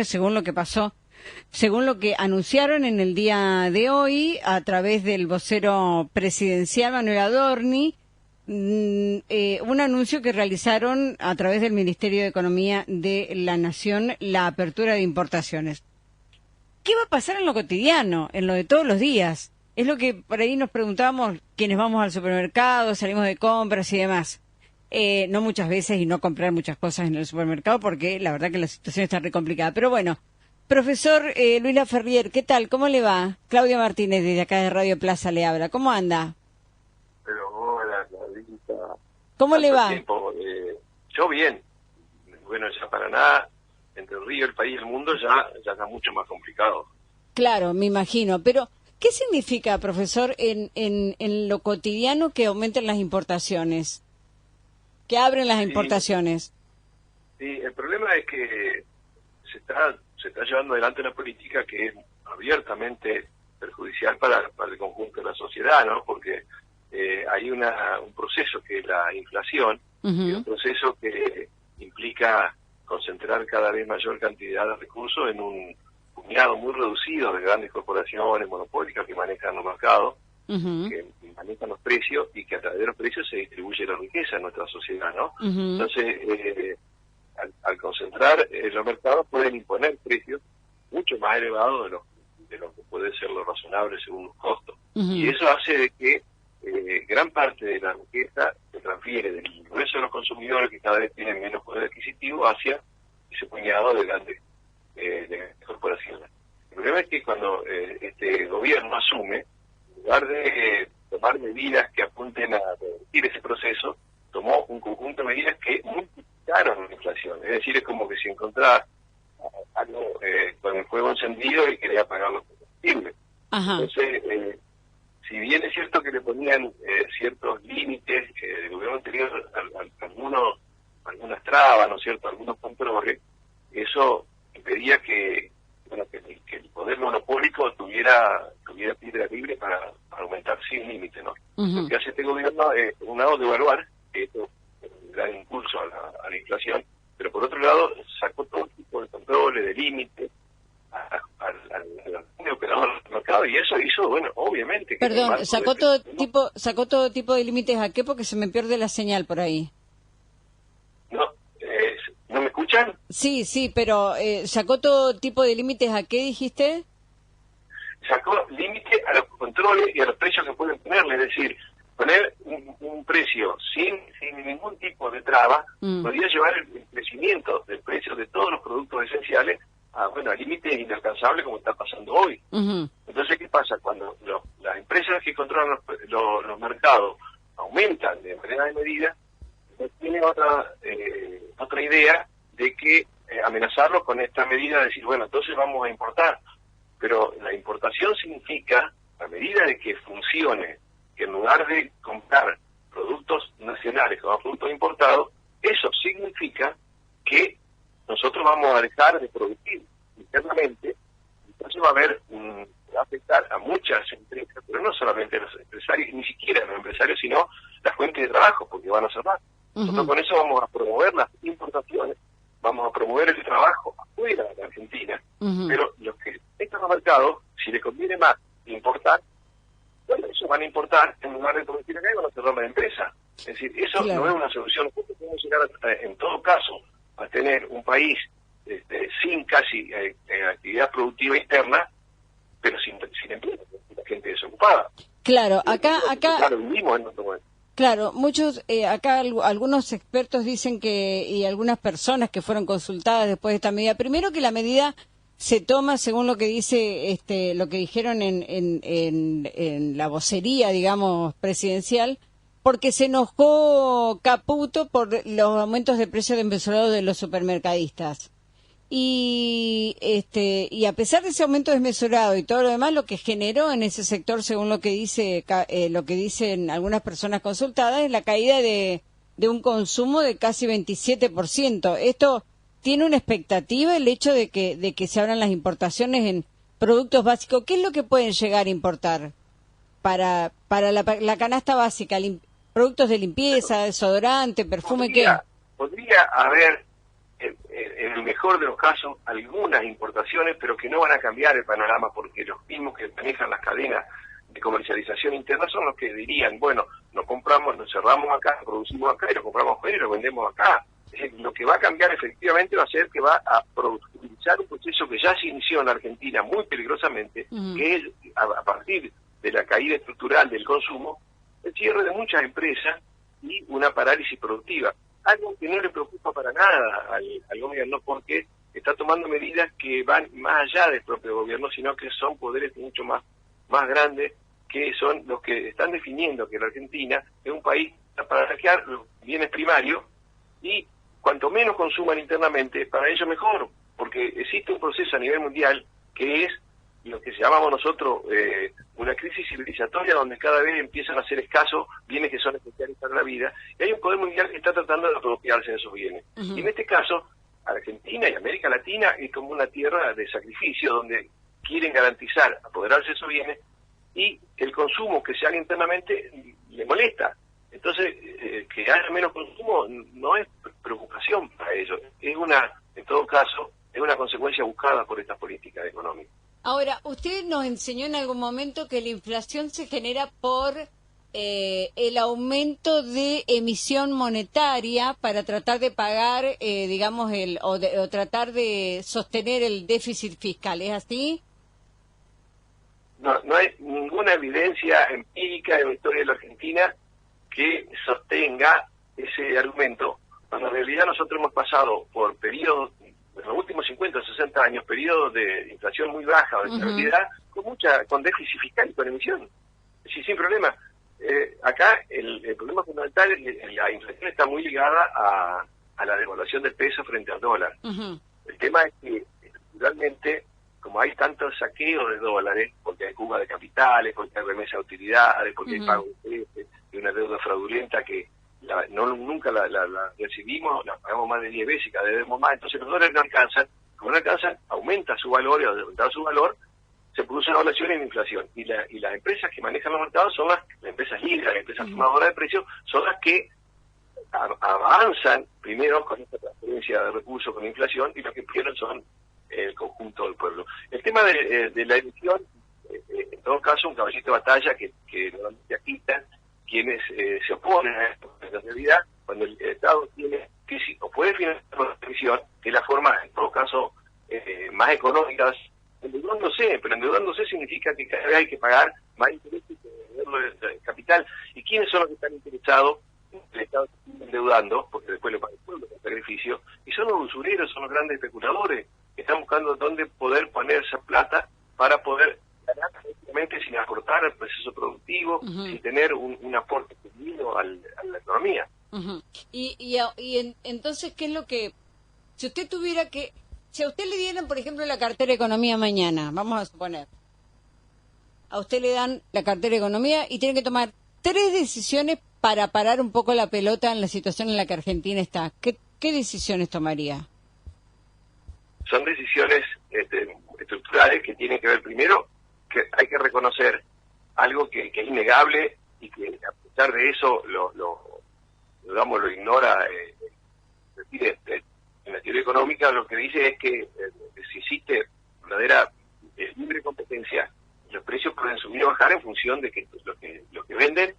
según lo que pasó, según lo que anunciaron en el día de hoy a través del vocero presidencial Manuel Adorni, un anuncio que realizaron a través del Ministerio de Economía de la Nación, la apertura de importaciones. ¿Qué va a pasar en lo cotidiano, en lo de todos los días? Es lo que por ahí nos preguntamos quienes vamos al supermercado, salimos de compras y demás. No muchas veces y no comprar muchas cosas en el supermercado porque la verdad que la situación está re complicada. Pero bueno, profesor Luis Laferrier, ¿qué tal? ¿Cómo le va? Claudia Martínez desde acá de Radio Plaza le habla. ¿Cómo anda? Pero hola, Claudita. ¿Cómo le va? Tiempo. Yo bien. Bueno, ya para nada, entre el río, el país y el mundo ya está mucho más complicado. Claro, me imagino. Pero, ¿qué significa, profesor, en lo cotidiano que aumenten las importaciones? Que abren las importaciones. Sí, el problema es que se está llevando adelante una política que es abiertamente perjudicial para el conjunto de la sociedad, ¿no? Porque hay un proceso que es la inflación, y un proceso que implica concentrar cada vez mayor cantidad de recursos en un puñado muy reducido de grandes corporaciones monopólicas que manejan los mercados, que manejan los precios y que a través de los precios se distribuye la riqueza en nuestra sociedad, ¿no? Entonces, al concentrar los mercados pueden imponer precios mucho más elevados de lo que puede ser lo razonable según los costos. Y eso hace de que gran parte de la riqueza se transfiere del grueso de los consumidores, que cada vez tienen menos poder adquisitivo, hacia ese puñado de grandes corporaciones. El problema es que cuando este gobierno asume, en lugar de tomar medidas que apunten a revertir ese proceso, tomó un conjunto de medidas que multiplicaron la inflación. Es decir, es como que si encontraba algo con el fuego encendido y quería apagar los combustibles. Entonces, si bien es cierto que le ponían ciertos límites, el gobierno anterior algunas trabas, ¿no es cierto?, algunos controles, eso impedía que el poder monopólico tuviera piedra libre para aumentar sin límite, ¿no? Lo que hace este gobierno es, por un lado, devaluar, que esto da impulso a la inflación, pero por otro lado sacó todo tipo de controles, de límites al operador del mercado, y eso hizo, bueno, obviamente... Perdón, sacó todo tipo de límites. ¿A qué? Porque se me pierde la señal por ahí. ¿No me escuchan? Sí, pero ¿sacó todo tipo de límites a qué dijiste? Sacó límite a los controles y a los precios que pueden ponerle, es decir, poner un precio sin ningún tipo de traba podría llevar el crecimiento del precio de todos los productos esenciales a límites inalcanzables como está pasando hoy. Entonces, ¿qué pasa? Cuando las empresas que controlan los mercados aumentan de manera desmedida, tienen otra idea de que amenazarlos con esta medida de decir, bueno, entonces vamos a importar. Pero la importación significa, a medida de que funcione, que en lugar de comprar productos nacionales como productos importados, eso significa que nosotros vamos a dejar de producir internamente. Entonces va a afectar a muchas empresas, pero no solamente a los empresarios, ni siquiera a los empresarios, sino las fuentes de trabajo, porque van a cerrar. Nosotros con eso vamos a promover las importaciones, vamos a promover el trabajo afuera de Argentina, pero los que están en los mercados, si les conviene más importar, bueno, eso van a importar en lugar de producir acá y van a cerrar la empresa. Es decir, eso no es una solución. Nosotros podemos llegar en todo caso a tener un país sin casi actividad productiva interna, pero sin empleo, la gente desocupada. Claro, acá vivimos en otro momento. Claro, muchos, acá algunos expertos dicen y algunas personas que fueron consultadas después de esta medida, primero que la medida se toma según lo que dice, lo que dijeron en la vocería, digamos, presidencial, porque se enojó Caputo por los aumentos de precios desmesurados de los supermercadistas. Y a pesar de ese aumento desmesurado y todo lo demás, lo que generó en ese sector, según lo que dicen algunas personas consultadas, es la caída de un consumo de casi 27%. Esto tiene una expectativa, el hecho de que se abran las importaciones en productos básicos. ¿Qué es lo que pueden llegar a importar para la canasta básica? Productos de limpieza, desodorante, perfume, ¿qué? Podría haber en el mejor de los casos, algunas importaciones, pero que no van a cambiar el panorama, porque los mismos que manejan las cadenas de comercialización interna son los que dirían, bueno, nos compramos, nos cerramos acá, producimos acá y lo compramos afuera y lo vendemos acá. Lo que va a cambiar efectivamente va a ser que va a productivizar un proceso que ya se inició en Argentina muy peligrosamente, que es a partir de la caída estructural del consumo, el cierre de muchas empresas y una parálisis productiva. Algo que no le preocupa para nada al gobierno, porque está tomando medidas que van más allá del propio gobierno, sino que son poderes mucho más grandes, que son los que están definiendo que la Argentina es un país para saquear los bienes primarios, y cuanto menos consuman internamente, para ellos mejor, porque existe un proceso a nivel mundial que es lo que llamamos nosotros una crisis civilizatoria, donde cada vez empiezan a ser escasos bienes que son esenciales para la vida, y hay un poder mundial que está tratando de apropiarse de esos bienes. Y en este caso, Argentina y América Latina es como una tierra de sacrificio, donde quieren garantizar apoderarse de esos bienes, y el consumo que se haga internamente le molesta. Entonces, que haya menos consumo no es preocupación para ellos, en todo caso, es una consecuencia buscada por estas políticas económicas. Ahora, usted nos enseñó en algún momento que la inflación se genera por el aumento de emisión monetaria para tratar de pagar, digamos, o tratar de sostener el déficit fiscal. ¿Es así? No hay ninguna evidencia empírica en la historia de la Argentina que sostenga ese argumento, cuando en realidad nosotros hemos pasado por periodos, en los últimos 50 o 60 años, periodos de inflación muy baja o de estabilidad, con déficit fiscal y con emisión. Sí, sin problema. Acá el problema fundamental es que la inflación está muy ligada a la devaluación del peso frente al dólar. El tema es que, estructuralmente, como hay tanto saqueo de dólares, porque hay fuga de capitales, porque hay remesa de utilidades, porque hay pago de una deuda fraudulenta que nunca la recibimos, la pagamos más de 10 veces y cada vez debemos más, entonces los dólares no alcanzan, como no alcanzan, aumenta su valor, y al aumentar su valor, se produce una evaluación en inflación. Y las empresas que manejan los mercados son las empresas libres, las empresas formadoras de precios, son las que avanzan primero con esta transferencia de recursos con inflación, y los que pierden son el conjunto del pueblo. El tema de la emisión, en todo caso, un caballito de batalla que normalmente agitan quienes se oponen a esto. En realidad, cuando el Estado tiene crisis o puede financiar la emisión, que es la forma, en todo caso, más económica, endeudándose, pero endeudándose significa que cada vez hay que pagar más intereses de capital. ¿Y quiénes son los que están interesados? El Estado se está endeudando, porque después lo paga el pueblo con sacrificio, y son los usureros, son los grandes especuladores, que están buscando dónde poder poner esa plata para poder ganar directamente sin aportar al proceso productivo, sin tener un aporte genuino a la economía. Entonces, ¿qué es lo que... Si usted tuviera que... Si a usted le dieran, por ejemplo, la cartera de Economía mañana, vamos a suponer, a usted le dan la cartera de Economía y tiene que tomar 3 decisiones para parar un poco la pelota en la situación en la que Argentina está. ¿Qué decisiones tomaría? Son decisiones estructurales que tienen que ver, primero, que hay que reconocer algo que es innegable y que a pesar de eso lo ignora el presidente. En la teoría económica lo que dice es que si existe verdadera libre competencia, los precios pueden subir o bajar en función de que lo que venden,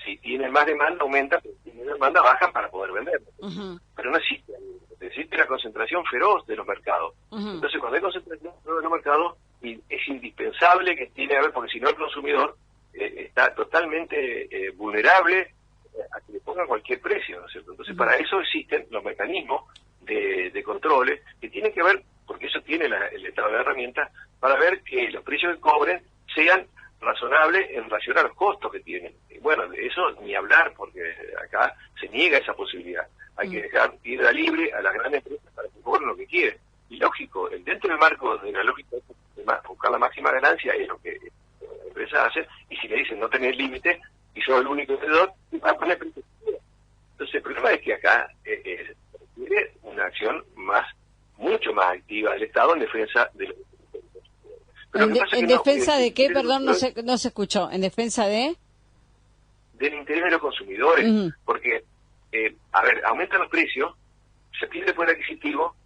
si tienen más demanda, aumenta, pero si tienen demanda, bajan para poder vender. Pero no existe la concentración feroz de los mercados. Entonces, cuando hay concentración feroz de los mercados, es indispensable que tiene que haber, porque si no el consumidor está totalmente vulnerable a que le pongan cualquier precio, ¿no es cierto? Entonces, para eso existen los mecanismos de controles que tienen que ver, porque eso tiene el Estado de herramientas, para ver que los precios que cobren sean razonables en relación a los costos que tienen. Y bueno, de eso ni hablar, porque acá se niega esa posibilidad. Hay que dejar piedra libre a las grandes empresas para que cobren lo que quieren. Y lógico, dentro del marco de la lógica de buscar la máxima ganancia es lo que las empresas hacen, y si le dicen no tener límite y sos el único vendedor, va a poner precios. Entonces el problema es que acá requiere una acción mucho más activa del Estado en defensa de los... ¿En defensa de qué? Perdón, no se escuchó. ¿En defensa de...? Del interés de los consumidores, porque, aumentan los precios, se pierde el poder adquisitivo,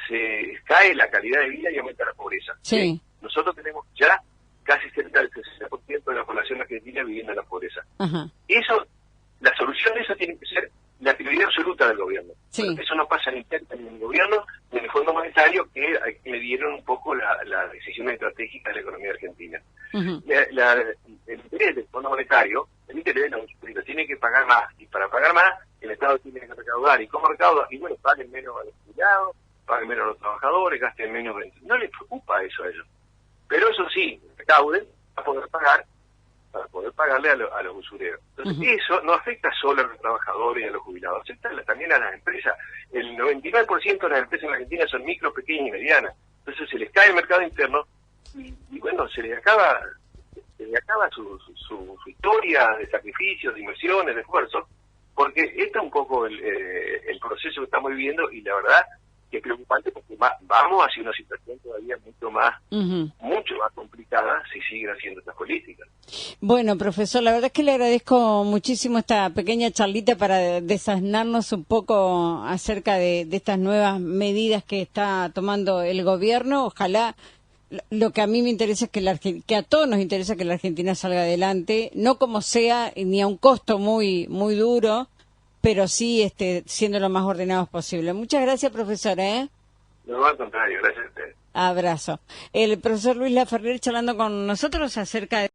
se cae la calidad de vida y aumenta la pobreza. Sí. Nosotros tenemos ya casi cerca del 60% de la población argentina viviendo en la pobreza. Ajá. Eso, la solución de eso tiene que ser la prioridad absoluta del gobierno. Sí. Porque eso no pasa ni en el gobierno ni en el Fondo Monetario, que me dieron un poco la decisión estratégica de la economía argentina. Uh-huh. El interés del Fondo Monetario, el interés de la municipalidad, tiene que pagar más, y para pagar más el Estado tiene que recaudar. ¿Y cómo recauda? Y bueno, paguen menos a los jubilados, paguen menos a los trabajadores, gasten menos. No les preocupa eso a ellos. Pero eso sí, recauden para poder pagarle a los usureros. Entonces, uh-huh, eso no afecta solo a los trabajadores y a los jubilados, afecta también a las empresas. El 99% de las empresas en Argentina son micro, pequeñas y medianas. Entonces se les cae el mercado interno y bueno, se les acaba su historia de sacrificios, de inversiones, de esfuerzos, porque este es un poco el proceso que estamos viviendo, y la verdad que es preocupante porque vamos hacia una situación todavía mucho más complicada si siguen haciendo estas políticas. Bueno, profesor, la verdad es que le agradezco muchísimo esta pequeña charlita para desasnarnos un poco acerca de estas nuevas medidas que está tomando el gobierno. Ojalá, lo que a mí me interesa es que a todos nos interesa que la Argentina salga adelante, no como sea, ni a un costo muy duro, pero sí siendo lo más ordenados posible. Muchas gracias, profesora. No, al contrario, gracias a usted. Abrazo. El profesor Luis Laferrer charlando con nosotros acerca de